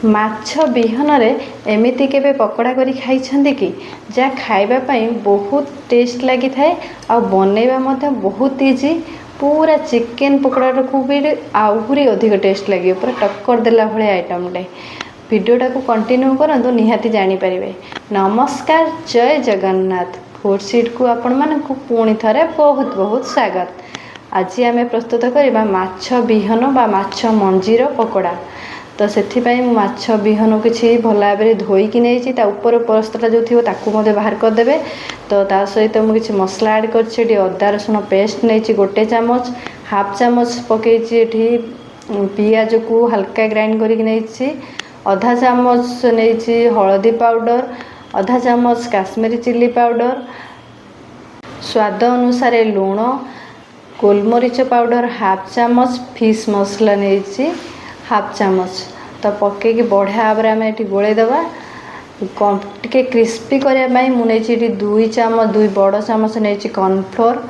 माछ विहन एमती केबे पकोड़ा करी खाई कि जहाँ खाइबापी बहुत टेस्ट लगी थाए आ बनैबा मध्य बहुत इजी। पूरा चिकेन पकोड़ा को भी आहरी अधिक टेस्ट लगे, पूरा टक्कर देला भाई आइटमटे। वीडियोटा को कंटिन्यू करंतु निहाती जानीपारे। नमस्कार, जय जगन्नाथ। फूड सीट को आपण मानकु पुणी थरे बहुत बहुत स्वागत। आज आम प्रस्तुत करवा माछ विहन बा माछ मंजीर पकोड़ा। तो से माछ विहन किसी भल भाव में धोईकी नहीं ऊपर परस्तटा जो थी बाहर करदे। तो ता सहित मुझे किसी मसला ऐड कर अदा रसुण पेस्ट नहीं गोटे चामच, हाफ चामच पकई पियाज को हल्का ग्राइंड करके आधा चामच नहीं हलदी पाउडर, आधा चामच काश्मीरी चिल्ली पाउडर, स्वाद अनुसार लुण, गोलमरीच पाउडर हाफ चामच, फिश मसला नहीं हाफ चामच। तो पकईकि बढ़िया भाव में ये गोलेदवा। टे क्रिस्पी करने मुझे दुई चामच, दुई बड़ चामच नहीं कॉर्नफ्लोर,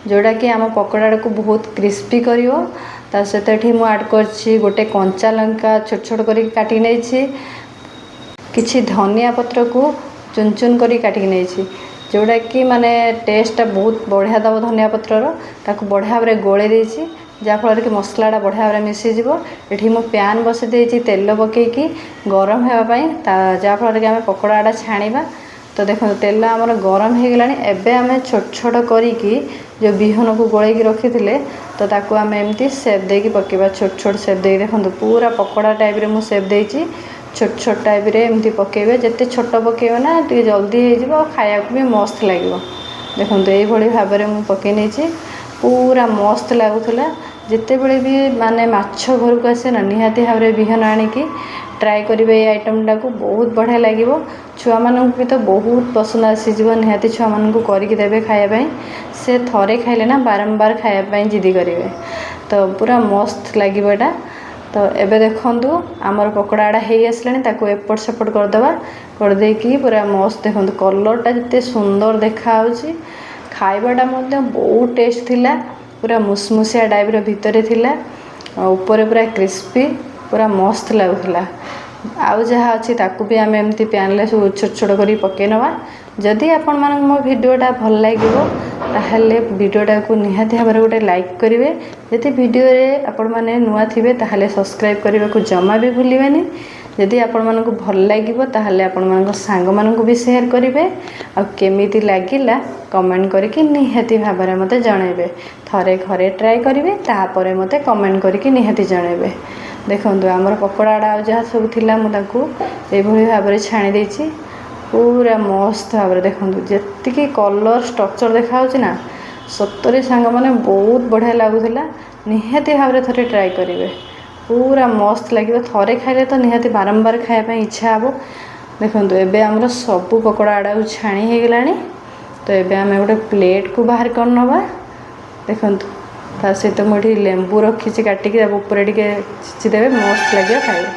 जोड़ा कि आम पकोड़ा को बहुत क्रिस्पी करियो। ता सहित ये मुझे ऐड कर गोटे कंचा लंका छोट छोट कर काटी नहीं, किछि धनिया पत्र को चुन चुन कर काटिक नहीं, जोड़ा कि माने टेस्ट बहुत बढ़िया दब। धनिया पत्रर ताको बढ़िया भाव गोले देछि जहाँफल कि मसलाटा बढ़िया भाव मिसीज। ये मुझे प्यान बसई देती तेल पकईकि गरम होगापाई, जहाँफल कि आम पकोड़ाटा छाणीबा। तो देखो तेल आमर गरम हो गलानी। एबे आम छोट छोट करिकी जो विहन को गोलैकी रखी थे तो ताकू आम एमती सेप देकी पकेबा। छोट छोट सेप दे देखो पूरा पकोड़ा टाइप रे मु सेप देची। छोट छोट टाइप रे एमती पकेबे, जिते छोट पकेबे ना टे जल्दी हो खाया भी मस्त लगे। देखो ये भाव में मुझे पकई नहीं, पूरा मस्त लगुला। जिते बड़े भी माने माछ घर को आसे ना निहाती भाव में विहन आनिकी ट्राए करेंगे। ये आइटमटा को बहुत बढ़िया लगे। छुआ मानू भी तो बहुत पसंद आसीज। निहाती छुआ मानू करके देवे खायापाई, से थरे खाइले ना बारंबार खायापाई जिदी करेंगे। तो पूरा मस्त लगे यहाँ। तो एबे देखंतु आमर पकोड़ाटा हो आसलानी, ताको एपट सेपट करदे करदेकी पूरा मस्त। देखो कलरटा जिते सुंदर देखा खाइबाटा बहुत टेस्ट थिला। पूरा मुसमुसिया टाइप भितर थिला, ऊपर पूरा क्रिस्पी, पूरा मस्त लगुला। आउ जहाँ अच्छी ताकू भी आम एमती पैन सब छोट छोट कर पकई नवा। जदि आपण मानक मो वीडियोटा भल लगे ताहले वीडियोटा को निहाती भाव में गोटे लाइक करेंगे। जदि वीडियो रे आपण माने नुआ थिबे ताहले सब्सक्राइब करने को जमा भी भूलिबेनी। जदि आपण मानक भल लगे ताहले आपण मानक सांग मानक भी शेयर करेंगे। आ केमिति लागिला कमेंट करके निहाती भाव में मते जणेबे। थरे घरे ट्राए करेंगे तापर मते कमेंट करके निहाती जणेबे। देखंतु आमर पकोड़ाटा जहाँ सब थिला मु ताकू एभली भाव में छाणी देछि। पूरा मस्त भाव में देखंतु जेतिकी कलर स्ट्रक्चर देखा ना सतरे सांग माने बहुत बढ़िया लगुला। निहाती भाव में थरे ट्राए करेंगे, पूरा मस्त लगे। थरे खाइले तो निहाती बारंबार खायापाई इच्छा हे। देखो एबे आमर सबू पकोड़ाटा छाणी हो गलानी। तो एबे आम गोटे प्लेट को बाहर कर नवा। देखो ता सहित मुझे लेंबू रखी काटिकी ऊपर टे छिचिदेवे, मस्त लगे खाइबा।